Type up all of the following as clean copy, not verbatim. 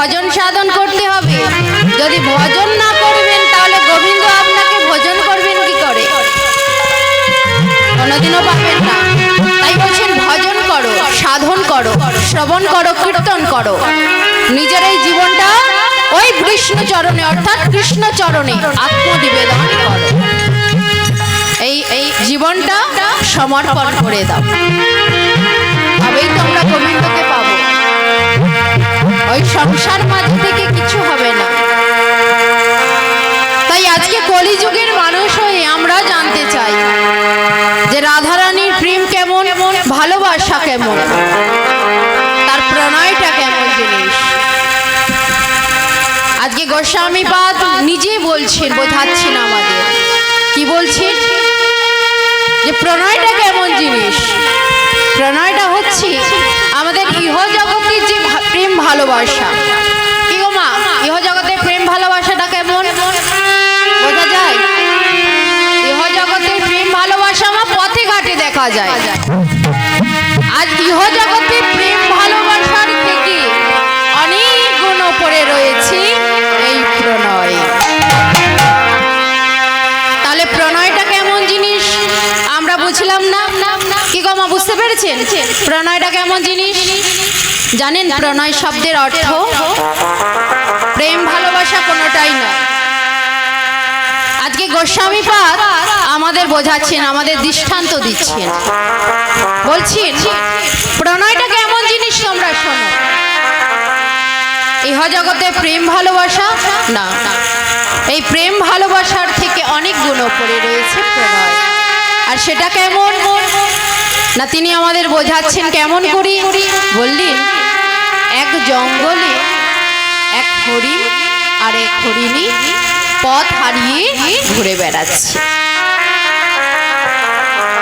ভজন সাধন করতে হবে। যদি ভজন না করবেন তাহলে গোবিন্দ আপনাকে ভোজন করবেন কি করে? কোনোদিনও পাবেন না। তাই বলছেন ভজন করো, সাধন করো, শ্রবণ করো, কীর্তন করো। নিজের এই জীবনটা ওই বিষ্ণু চরণে অর্থাৎ কৃষ্ণ চরণে আত্মনিবেদন করো। এই জীবনটা সমর্পণ করে দাও, তবেই তোমরা গোবিন্দকে পাবো। ওই সংসার মাঝে থেকে কিছু হবে না। তাই আজকে কলিযুগের মানুষ হয়ে আমরা জানতে চাই যে রাধারানীর প্রেম কেমন, ভালোবাসা কেমন, তার প্রণয়টা কেমন জিনিস। আজকে গোস্বামীপাদ নিজে বলছেন, বোঝাচ্ছেন আমাদের। কি বলছেন? যে প্রণয়টা কেমন জিনিস। প্রণয়টা হচ্ছে আমাদের ইহ জগতের যে প্রেম ভালোবাসা। কি গো মা, ইহ জগতের প্রেম ভালোবাসাটা কেমন বোঝা যায়? ইহ জগতের প্রেম ভালোবাসা আমার পথে ঘাটে দেখা যায়। আজ ইহ জগতের প্রেম ভালোবাসার থেকে অনেক গুণ উপরে রয়েছে এই প্রণয়। তাহলে প্রণয়টা কেমন জিনিস আমরা বুঝলাম না। কি গো মা, বুঝতে পেরেছেন প্রণয়টা কেমন জিনিস? জানেন প্রণয় শব্দের অর্থ প্রেম ভালোবাসা কোনোটাই নয়। আজকে গোস্বামীপাদ আমাদের বোঝাচ্ছেন, আমাদের দৃষ্টান্ত দিচ্ছেন। বলছেন প্রণয়টা কেমন জিনিস তোমরা শোনো। ইহ জগতে প্রেম ভালোবাসা না, এই প্রেম ভালোবাসার থেকে অনেক গুণ উপরে রয়েছে প্রণয়। আর সেটা কেমন না তিনি আমাদের বোঝাচ্ছেন কেমন করি। বললেন এক জঙ্গলে এক হরিণ আর এক হরিণী পথ হারিয়ে ঘুরে বেড়াচ্ছে।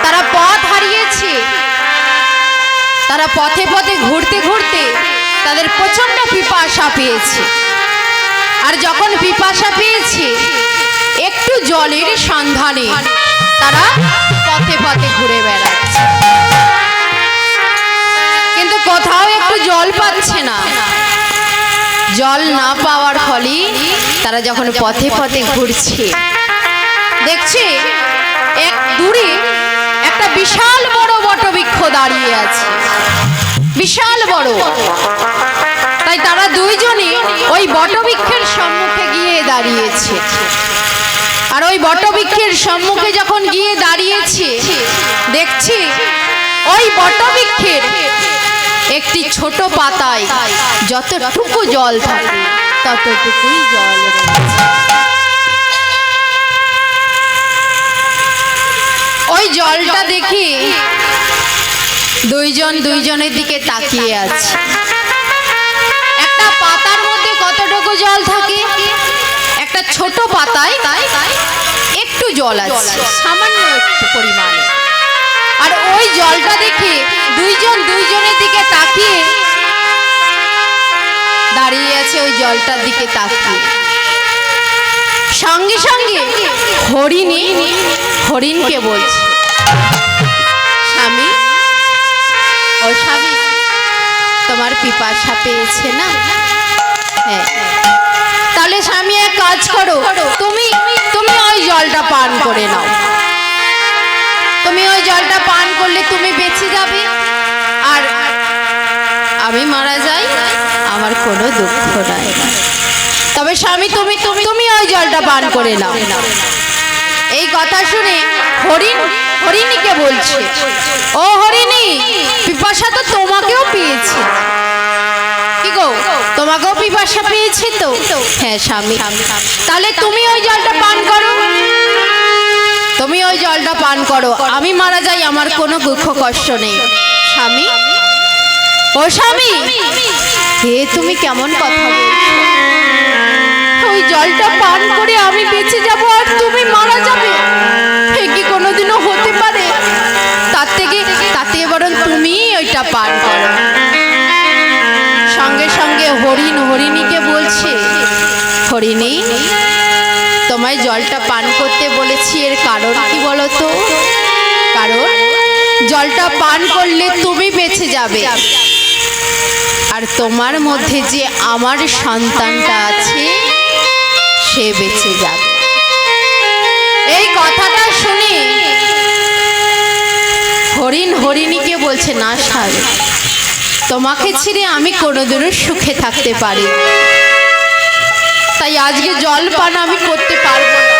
তারা পথ হারিয়েছে। তারা পথে পথে ঘুরতে ঘুরতে তাদের প্রচন্ড পিপাসা পেয়েছে। আর যখন পিপাসা পেয়েছে একটু জলের সন্ধানে তারা পথে পথে ঘুরে বেড়াচ্ছে, কিন্তু কোথাও একটু জল পাচ্ছে না। জল না পাওয়ার ফলে তারা যখন পথে পথে ঘুরছে দেখছে এক দূরে একটা বিশাল বড় বটবৃক্ষ দাঁড়িয়ে আছে, বিশাল বড়। তাই তারা দুইজনে ওই বটবৃক্ষের সম্মুখে গিয়ে দাঁড়িয়েছে। আর ওই বটবৃক্ষের সম্মুখে যখন গিয়ে দাঁড়িয়েছে দেখছি ওই বটবৃক্ষের একটি ছোট পাতায় যতটুকু জল থাকে ততটুকুই জল রয়েছে। ওই জলটা দেখি দুইজন দুইজনের দিকে তাকিয়ে আছে। একটা পাতার মধ্যে কতটুকু জল থাকে? একটা ছোট পাতায় একটু জল আছে, সামান্য একটু পরিমাণে। আর ওই জলটা দেখে দুইজন দুইজনের দিকে তাকিয়ে দাঁড়িয়ে আছে। ওই জলটার দিকে তাকিয়ে সঙ্গে সঙ্গে হরিণী হরিণকে বলছে, স্বামী, ও স্বামী, তোমার পিপাসা পেয়েছে না? হ্যাঁ, তাহলে স্বামী এক কাজ করো, তুমি তুমি ওই জলটা পান করে নাও। তুমি ওই জলটা পান করলে তুমি বেঁচে যাবে, আর আমি মারা যাই, আমার কোনো দুঃখ নাই। তবে স্বামী তুমি তুমি তুমি ওই জলটা পান করে নাও। এই কথা শুনে হরিণীকে বলছে, ও হরিণী, পিপাসা তো তোমাকেও পেয়েছে। কি গো, তোমাকেও পিপাসা পেয়েছে তো? হ্যাঁ স্বামী। তাহলে তুমি ওই জলটা পান করো, তুমি ওই জলটা পান করো, আমি মারা যাই, আমার কোনো দুঃখ কষ্ট নেই। স্বামী, ও স্বামী, হে তুমি কেমন কথা বলছো? ওই জলটা পান করে আমি বেঁচে যাব আর তুমি মারা যাবে, হে কি কোনোদিনও হতে পারে? তাতে বরং তুমি ওইটা পান করো। সঙ্গে সঙ্গে হরিণীকে বলছে, হরিণী, তোমায় জলটা পান করতে বলেছি, এর কারণ কি বলো তো? কারণ জলটা পান করলে তুমি বেঁচে যাবে, আর আর তোমার মধ্যে যে আমার সন্তানটা আছে সে বেঁচে যাবে। এই কথাটা শুনে হরিণ হরিণীকে বলছে, না সারে, তোমাকে ছেড়ে আমি কোনোদিনও সুখে থাকতে পারি, তাই আজকে জল পান আমি করতে পারবো না।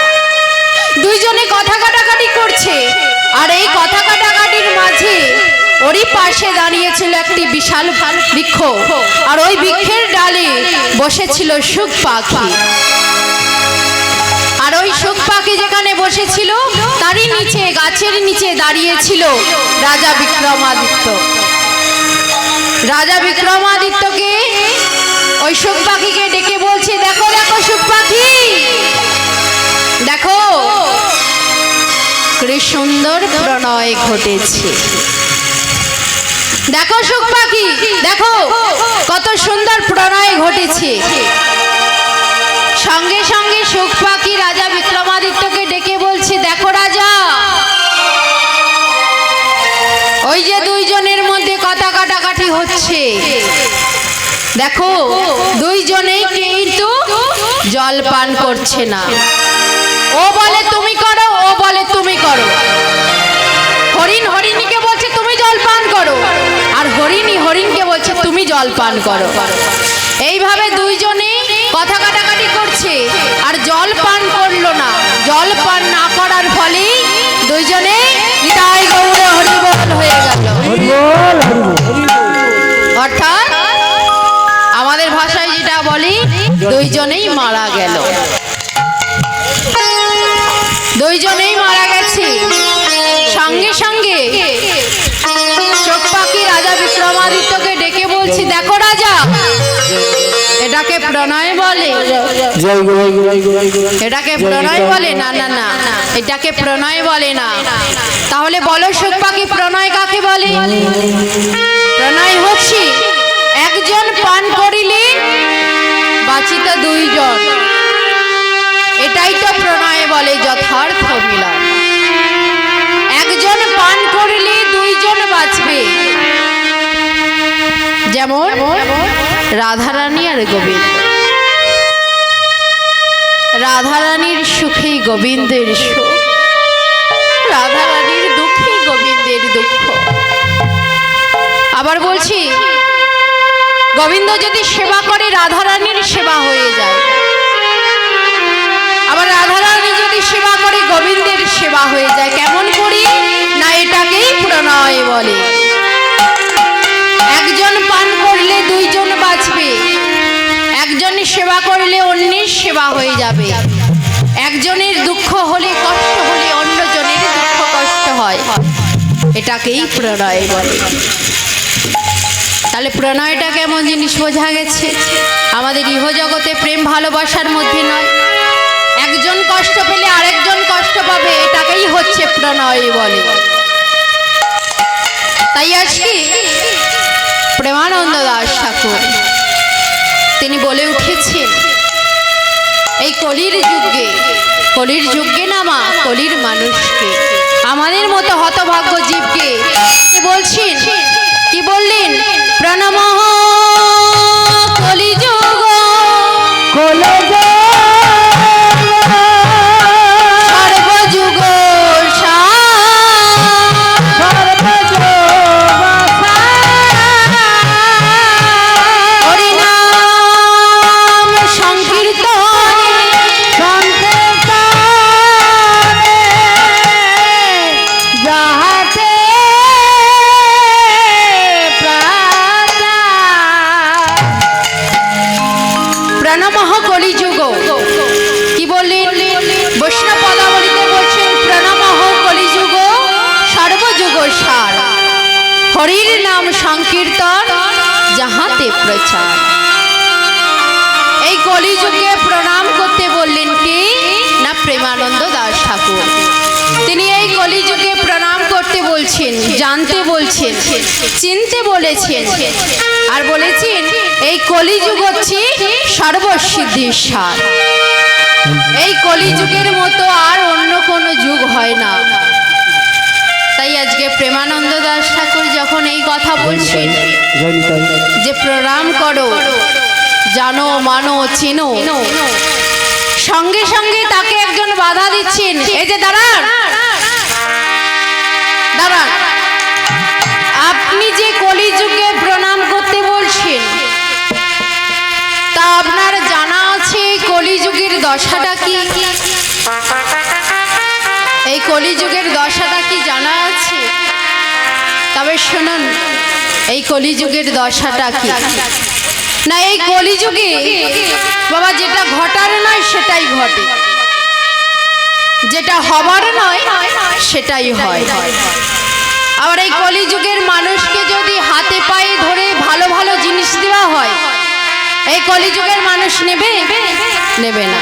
দুইজনে কথা কাটাকাটি করছে, আর এই কথা কাটাকাটির মাঝে ওরই পাশে দাঁড়িয়েছিল একটি বিশাল বৃক্ষ, আর ওই বৃক্ষের ডালে বসেছিল সুখ পাখি। আর ওই সুখ পাখি যেখানে বসেছিল তারই নিচে, গাছের নিচে দাঁড়িয়েছিল রাজা বিক্রমাদিত্য। রাজা বিক্রমাদিত্যকে ওই সুখ পাখিকে ডেকে বলছে, দেখো দেখো সুখ পাখি, দেখো কি সুন্দর প্রণয় ঘটেছে। দেখো সুখ পাখি, দেখো কত সুন্দর প্রণয় ঘটেছে। সঙ্গে সঙ্গে সুখ পাখি রাজা বিক্রমাদিত্যকে ডেকে বলছে, দেখো রাজা, ওই যে দুইজনের মধ্যে কথা কাটাকাটি হচ্ছে, দেখো দুইজনেই কিন্তু জল পান করছে না। ও বলে তুমি করো, ও বলে তুমি করো। হরিণ হরিণীকে বলছে তুমি জল পান করো, আর হরিণী হরিণকে বলছে তুমি জল পান করো। এইভাবে দুইজনেই কথা কাটাকাটি করছে, আর জল পান করলো না। জল পান না করার ফলে দুইজনে নিতাই গৌরে হরিবল হয়ে গেল। অর্থাৎ আমাদের ভাষায় যেটা বলি, দুইজনেই মারা গেল। দুইজনেই মারা গেছে। সঙ্গে সঙ্গে চোখ পাখি রাজা বিক্রমাদিত্যকে ডেকে বলছি, দেখো রাজা, এটাকে প্রণয় বলে? এটাকে প্রণয় বলে? না না না, এটাকে প্রণয় বলে না। তাহলে বলো সুখ পাখি, প্রণয় কাকে বলে? প্রণয় হচ্ছে একজন পান করিলে বাঁচিত দুইজন, এটাই তো প্রণয় বলে যথার্থ মিলন। একজন পান করিলে দুইজন বাঁচবে, যেমন রাধারানী আর গোবিন্দ। রাধারানীর সুখে গোবিন্দের সুখ, রাধারানীর দুঃখে গোবিন্দের দুঃখ। আবার বলছি, গোবিন্দ যদি সেবা করে রাধারানীর সেবা হয়ে যায়, আবার রাধারানী যদি সেবা করে গোবিন্দের সেবা হয়ে যায়। কেমন করি? না এটাকেই প্রণয় বলে। একজন পান করলে দুইজন বাঁচবে, একজন সেবা করলে অন্যের সেবা হয়ে যাবে। একজনের দুঃখ হলে, কষ্ট হলে অন্যজনের দুঃখ কষ্ট হয়, এটাকেই প্রণয় বলে। তাহলে প্রণয়টা কেমন জিনিস বোঝা গেছে। আমাদের ইহজগতে প্রেম ভালোবাসার মধ্যে নয়, একজন কষ্ট পেলে আরেকজন কষ্ট পাবে, এটাকেই হচ্ছে প্রণয় বলে। তাই আজকে প্রেমানন্দ দাস ঠাকুর তিনি বলে উঠেছেন, এই কলির যুগে না মা, কলির মানুষকে, আমাদের মতো হতভাগ্য জীবকে বলছেন, কি বললেন? প্রণমঃ কলিযুগ হরির নাম সংকীর্তন যাহাতে প্রচার। এই কলিযুগে প্রণাম করতে বললেন কি না? প্রেমানন্দ দাস ঠাকুর। তিনি এই কলিযুগে প্রণাম করতে বলছেন, জানতে বলছেন, চিনতে বলেছেন, আর বলেছেন এই কলিযুগ হচ্ছে সর্বসিদ্ধির সার। এই কলিযুগের মতো আর অন্য কোনো যুগ হয় না। তাই আজকে প্রেমানন্দ দাস ঠাকুর যখন এই কথা বলছেন যে প্রণাম করো, জানো মানো চিনো, সঙ্গে সঙ্গে তাকে একজন বাধা দিচ্ছেন, এই যে দাঁড়ান দাঁড়ান, আপনি যে কলিযুগে প্রণাম করতে বলছেন তা আপনার জানা আছে কলিযুগের দশাটা কি? এই কলিযুগের দশাটা কি জানা আছে? তবে শুনুন, এই কলিযুগের দশাটা কি না, এই কলিযুগে বাবা যেটা ঘটার নয় সেটাই ঘটে, যেটা হবার নয় সেটাই হয়। আবার এই কলিযুগের মানুষকে যদি হাতে পায়ে ধরে ভালো ভালো জিনিস দেওয়া হয়, এই কলিযুগের মানুষ নেবে? নেবে না।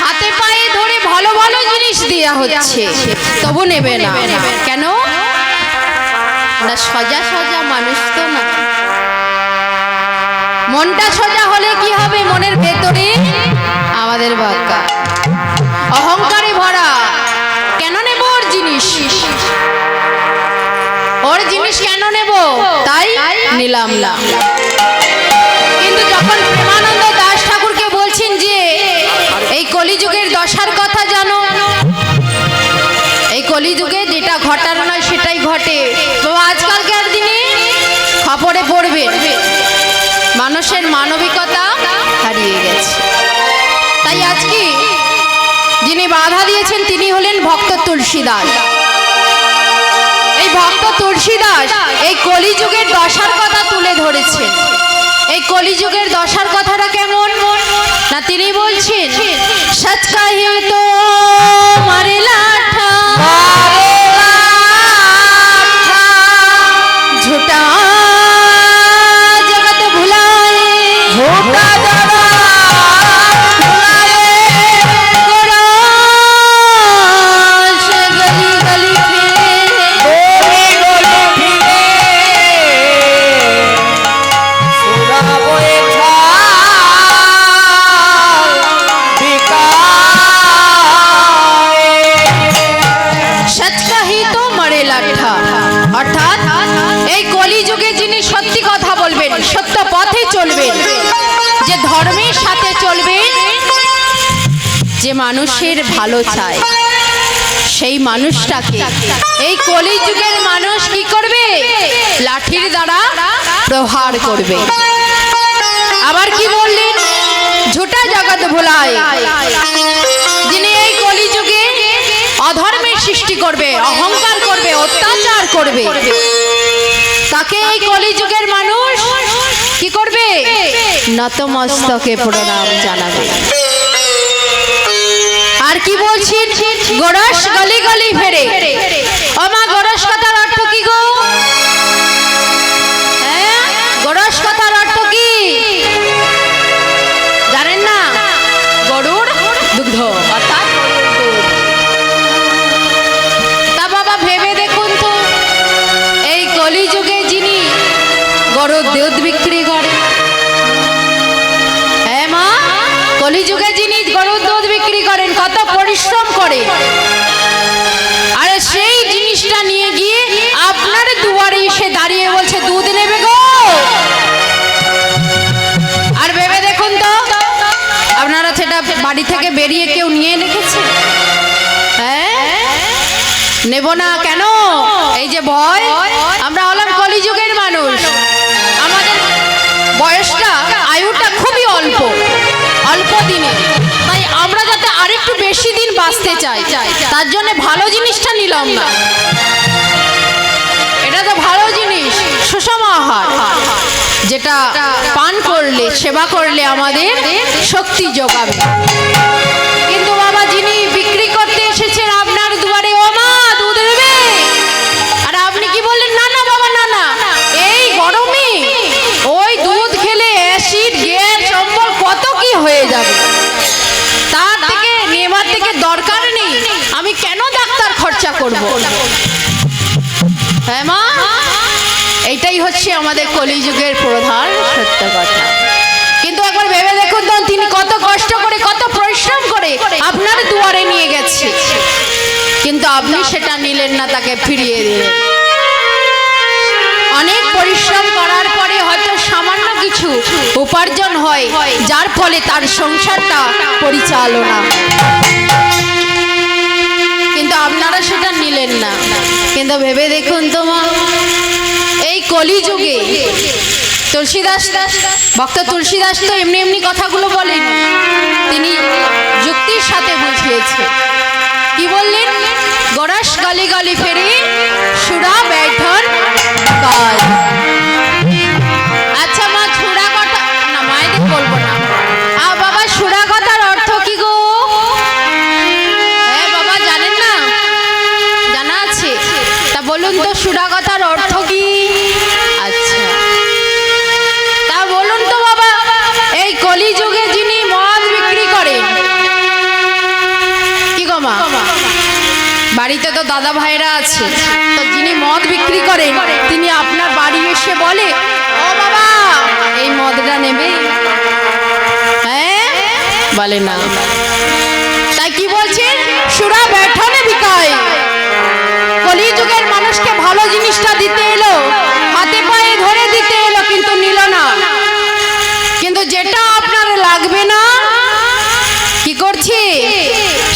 হাতে পায়ে ধরে ভালো ভালো জিনিস দেওয়া হচ্ছে, তবু নেবে না। কেন? না, সজা সজা মানুষ তো না। মনটা সোজা হলে কি হবে? মনের ভেতরে আমাদের বাক্কা অহংকারে ভরা। কেন নেব ওর জিনিস? ওর জিনিস কেন নেব? তাই নিলাম না। কিন্তু যখন প্রেমানন্দ দাস ঠাকুরকে বলছেন যে এই কলিযুগের দশার কথা জানো, এই কলিযুগে যেটা ঘটার নয় সেটাই ঘটে। তো আজকালকার দিনে খবরে পড়বে মানুষের মানবিকতা হারিয়ে গেছে। তাই আজকে যিনি বাধা দিয়েছেন তিনি হলেন ভক্ত তুলসী দাস। এই ভক্ত তুলসী দাস এই কলিযুগের দশার কথা তুলে ধরেছেন। এই কলিযুগের দশার কথাটা কেমন না, তিনি বলছেন সচ কাহি তো মারে লাঠা, ঝুটা জগত ভুলায়, ঝুটা জগত ভুলায়, গোরাস গলি গলি অর্থাৎ এই কলিযুগে যিনি সত্যি কথা বলবেন, সত্য পথে চলবেন, যে ধর্মের সাথে চলবেন, যে মানুষের ভালো চায়, সেই মানুষটাকে এই কলিযুগের মানুষ কি করবে? লাঠির দ্বারা প্রহার করবে। আবার কি বললেন? ঝুটা জগৎ ভোলায়, যিনি এই কলিযুগে অধর্মের সৃষ্টি করবে, অহংকার করবে, অত্যাচার করবে, তাকে এই কলিযুগের মানুষ কি করবে? নতমস্তকে প্রণাম জানাবে। আর কি বলছেন? গোরস গলি গলি ফেরে। ও মা, গোরস কথার অর্থ কি গো? হ্যাঁ, গোরস কথার অর্থ কি জানেন না? গরুর দুগ্ধ, অর্থাৎ ভেবে দেখুন তো, এই কলিযুগে যিনি গরুর দুধ বিক্রি করে, হ্যাঁ মা, কলিযুগে যিনি গরুর দুধ বিক্রি করেন কত পরিশ্রম করে, আর সেই জিনিসটা নিয়ে গিয়ে আপনার দুয়ারে এসে দাঁড়িয়ে বলছে দুধ নেবে গো। আর ভেবে দেখুন তো, আপনারা সেটা বাড়ি থেকে বেরিয়ে কেউ নিয়ে রেখেছে? নেব না কেন? এই যে ভয়। আমরা হলাম কলিযুগের মানুষ, আমাদের বয়সটা, আয়ুটা খুবই অল্প, অল্প দিনে। তাই আমরা যাতে আরেকটু বেশি দিন বাঁচতে চাই, তার জন্য ভালো জিনিসটা নিলাম না। এটা তো ভালো জিনিস, সুষম আহার, যেটা পান করলে, সেবা করলে আমাদের শক্তি যোগাবে। কিন্তু বাবা, যিনি বিক্রি করতে এসেছেন আপনার দুয়ারে, ও মা দুধ নেবে, আর আপনি কি বললেন? না না বাবা, না না, এই গরমে ওই দুধ খেলে অ্যাসিড, গ্যাস, অম্বল কত কি হয়ে যাবে, তার থেকে নেবার থেকে দরকার নেই, আমি কেন ডাক্তার খরচা করব? হ্যাঁ মা, এইটাই হচ্ছে আমাদের কলিযুগের প্রধান সত্য কথা। কিন্তু একবার ভেবে দেখুন তো, তিনি কত কষ্ট করে, কত পরিশ্রম করে আপনার দুয়ারে নিয়ে গেছে। কিন্তু আপনি সেটা নিলেন না, তাকে ফিরিয়ে দিলেন। অনেক পরিশ্রম করার পরে হয়তো সামান্য কিছু উপার্জন হয়, যার ফলে তার সংসারটা পরিচালনা, কিন্তু আপনারা সেটা নিলেন না। কিন্তু ভেবে দেখুন তো মা, এই কলিযুগে তুলসীদাস, ভক্ত তুলসীদাস তো এমনি এমনি কথাগুলো বলেন, তিনি যুক্তির সাথে বুঝিয়েছে। কি বললেন? গরাস গালি গালি ফেরি সুরা ব্যাঠন কাল। আচ্ছা মা, সুরা কথা না, মায়েদের বলবো না। বাবা, সুরা কথার অর্থ কি গো? হ্যাঁ বাবা, জানেন না? জানা আছে? তা বলুন তো সুরা কথার অর্থ কি? আচ্ছা, তা বলুন তো বাবা, এই কলিযুগে যিনি মদ বিক্রি করেন, কি গো মা, বাড়িতে তো দাদা ভাইরা আছে, তো যিনি মদ বিক্রি করেন তিনি আপনার বাড়ি এসে বলে, ও বাবা এই মদটা নেবে? হ্যাঁ বলে না। তাই কি বলছেন? সুরা ব্যাঠনে বিকায়। কলিযুগের মানুষকে ভালো জিনিসটা দিতে এলো, হাতে পায়ে ধরে দিতে এলো, কিন্তু নিল না। কিন্তু যেটা আপনার লাগবে না, কি করছি?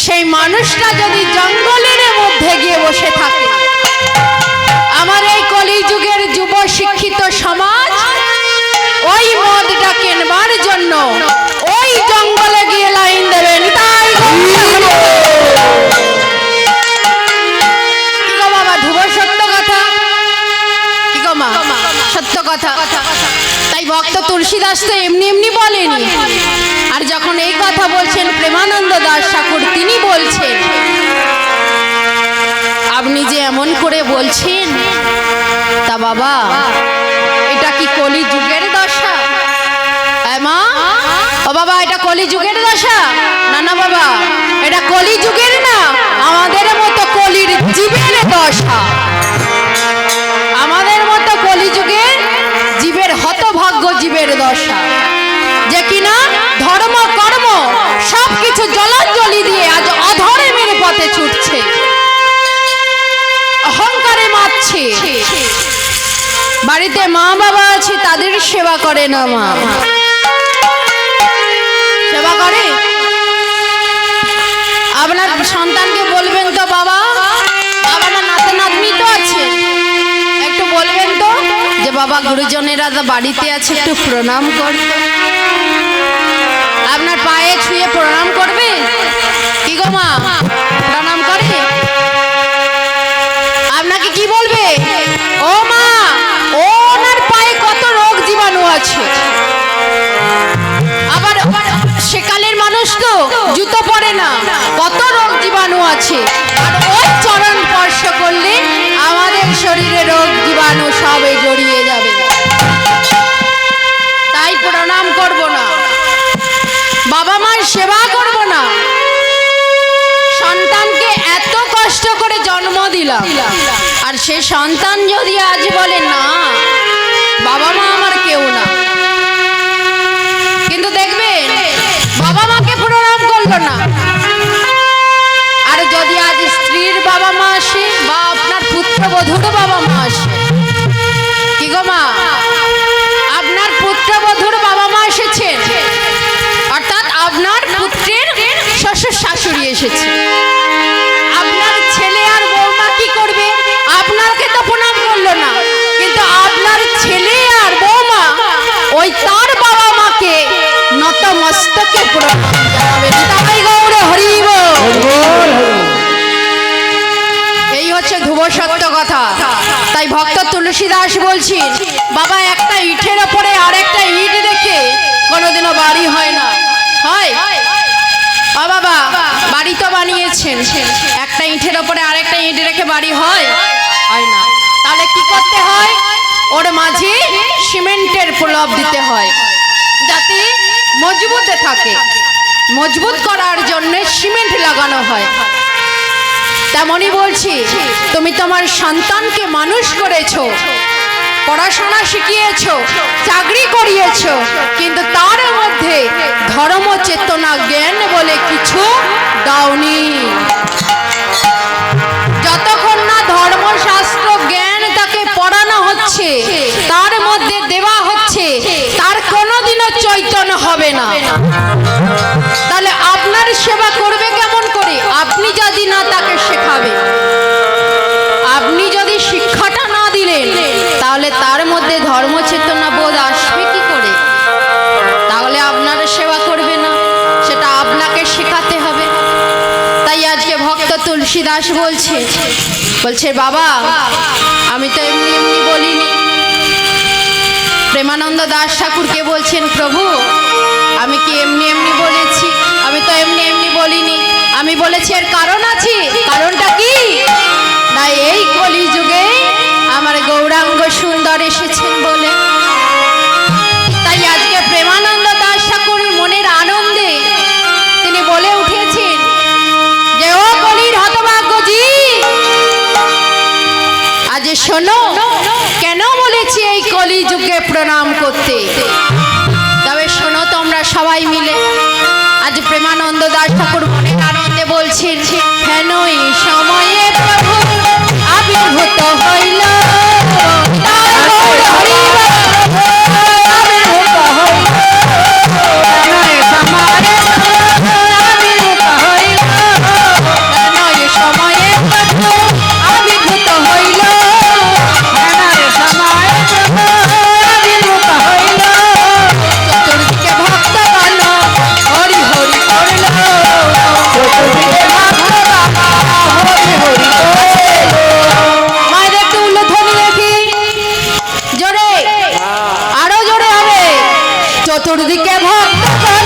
সেই মানুষটা যদি জঙ্গলের মধ্যে গিয়ে বসে থাকে, আমার এই কলিযুগের যুব শিক্ষিত সমাজ ওই মদটা কেনবার জন্য ওই জঙ্গলে গিয়ে লাইন দেবেন। তাই কি গো বাবা, ধ্রুব সত্য কথা, কি গো মা, সত্য কথা। তাই ভক্ত তুলসীদাস তো এমনি এমনি বলেনি। আর যখন এই কথা বলছেন প্রেমানন্দ দাস ঠাকুর, তিনি বলছেন, আপনি যে এমন করে বলছেন, তা বাবা এটা কি কলিযুগের দশা? মা, ও বাবা, এটা কলিযুগের দশা? না না বাবা, এটা কলিযুগের না, আমাদের মতো কলির জীবের দশা। আমাদের মতো কলিযুগের জীবের, হতভাগ্য জীবের দশা, যে কিনা ধর্ম কর্ম সবকিছু জলাঞ্জলি দিয়ে আজ অধর্মের পথে ছুটছে, অহংকারে মারছে। বাড়িতে মা বাবা আছে, তাদের সেবা করে না। মা সেবা করে? আপনার সন্তানকে বলবেন তো, বাবা আপনার নাতি নাতনি তো আছে, একটু বলবেন তো যে বাবা গুরুজনেরা বাড়িতে আছে, একটু প্রণাম করবে। আপনার পায়ে ছুঁয়ে প্রণাম করবে? কি গো মা, প্রণাম করে? আপনাকে কি বলবে? ও মা, ওনার পায়ে কত রোগ জীবাণু আছে। আবার সেকালের মানুষ তো জুতো পরে না, কত রোগ জীবাণু আছে। আর ওই চরণ স্পর্শ করলে আমাদের শরীরে রোগ জীবাণু সবে জড়িয়ে যাবে। তাই প্রণাম করব না, বাবা মার সেবা করব না। সন্তানকে এত কষ্ট করে জন্ম দিলাম, আর সে সন্তান যদি আজ বলে না বাবা মা আমার কেউ না, কিন্তু দেখবেন বাবা মাকে প্রণাম করলো না। আর যদি আজ স্ত্রীর বাবা মা আসে বা আপনার পুত্রবধূর বাবা মা আসে, কি গো মা, আপনার পুত্রবধূর বাবা মা এসেছেন, অর্থাৎ আপনার পুত্রের শ্বশুর শাশুড়ি এসেছে, আপনার ছেলে আর বৌমা কি করবে? আপনাকে তো প্রণাম করলো না, কিন্তু আপনার ছেলে আর বৌমা ওই তার বাবা মাকে নতমস্তকে প্রণাম জানাবেন। তাই গৌরে হরি বল। এই হচ্ছে ধ্রুব সত্য কথা। তাই ভক্ত তুলসীদাস বলছেন, বাবা একটা ইটের ওপরে আর একটা ইট রেখে কোনোদিনও বাড়ি হয় না। হয়? ও বাবা, বাড়ি তো বানিয়েছেন, একটা ইটের ওপরে আরেকটা ইট রেখে বাড়ি হয়? হয় না। তাহলে কি করতে হয়? ওর মাঝে সিমেন্টের প্রলেপ দিতে হয়, যাতে মজবুত থাকে। মজবুত করার জন্য সিমেন্ট লাগানো হয়। তেমনই বলছি, তুমি তোমার সন্তানকে মানুষ করেছো, পড়াশোনা শিখিয়েছো, চাকরি করিয়েছো, কিন্তু তার মধ্যে ধর্ম চেতনা জ্ঞান বলে কিছু দাওনি। হবে না। তাহলে আপনার সেবা করবে কেমন করে? আপনি যদি না তাকে শেখাবে, আপনি যদি শিক্ষাটা না দিলেন, তাহলে তার মধ্যে ধর্ম চেতনা বোধ আসবে কি করে? তাহলে আপনার সেবা করবে না, সেটা আপনাকে শেখাতে হবে। তাই আজকে ভক্ত তুলসী দাস বলছে বাবা, আমি তো এমনি এমনি বলিনি। প্রেমানন্দ দাস ঠাকুরকে বলছেন, প্রভু আমি কি এমনি এমনি বলেছি? আমি তো এমনি এমনি বলিনি, আমি বলেছি এর কারণ আছে। কারণটা কি? না এই কলিযুগে আমার গৌরাঙ্গ সুন্দর এসেছেন বলে। তাই আজকে প্রেমানন্দ দাস ঠাকুরের মনের আনন্দে তিনি বলে উঠেছেন যে ও কলির হতভাগ্যজি, আজ শোনো কেন বলেছি এই কলিযুগে প্রণাম করতে। তবে শোনো তোমরা সবাই মিলে। আজ প্রেমানন্দ দাস ঠাকুর মনের আনন্দে বলছেন, কেন এই সময়ে প্রভু আবির্ভূত হইল, চতুর্দিকে ভক্ত